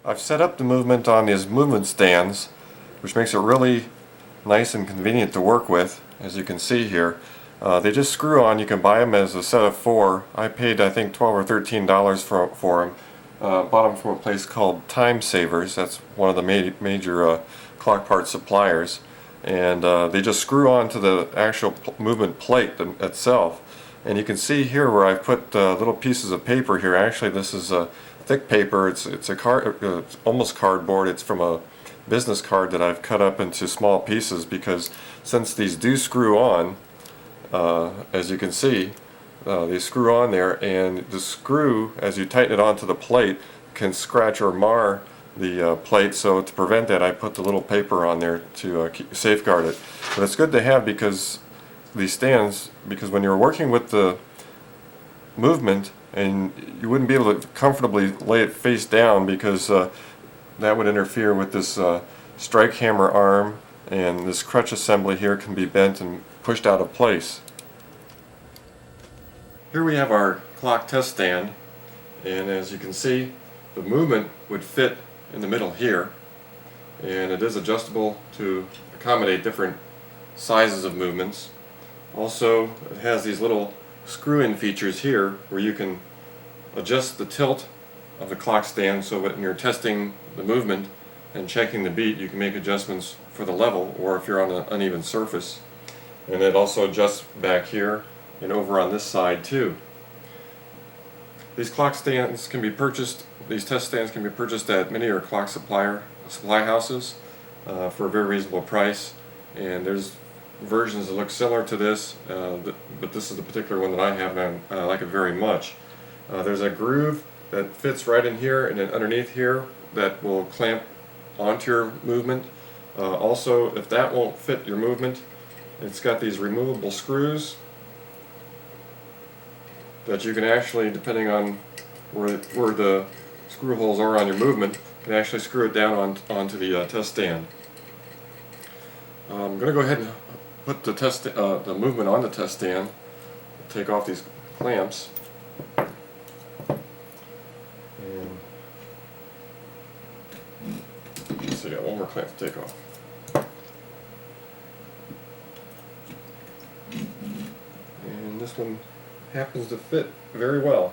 I've set up the movement on these movement stands, which makes it really nice and convenient to work with, as you can see here. They just screw on. You can buy them as a set of 4. I paid, I think, $12 or $13 for them. Bought them from a place called Time Savers. That's one of the major clock part suppliers. And they just screw on to the actual movement plate itself. And you can see here where I've put little pieces of paper here. Actually, this is a thick paper. It's almost cardboard. It's from a business card that I've cut up into small pieces, because since these do screw on, as you can see, they screw on there, and the screw, as you tighten it onto the plate, can scratch or mar the plate. So to prevent that, I put the little paper on there to safeguard it. But it's good to have, because these stands, because when you're working with the movement, and you wouldn't be able to comfortably lay it face down, because that would interfere with this strike hammer arm, and this crutch assembly here can be bent and pushed out of place. Here we have our clock test stand, and as you can see, the movement would fit in the middle here, and it is adjustable to accommodate different sizes of movements. Also, it has these little screw-in features here where you can adjust the tilt of the clock stand, so when you're testing the movement and checking the beat, you can make adjustments for the level, or if you're on an uneven surface. And it also adjusts back here and over on this side too. These clock stands can be purchased, these test stands can be purchased at many of your clock supply houses for a very reasonable price. And there's versions that look similar to this, but this is the particular one that I have, and I like it very much. There's a groove that fits right in here, and then underneath here that will clamp onto your movement. Also, if that won't fit your movement, it's got these removable screws that you can actually, depending on where the screw holes are on your movement, you can actually screw it down onto the test stand. I'm going to go ahead and put the movement on the test stand. Take off these clamps. So you got one more clamp to take off. And this one happens to fit very well.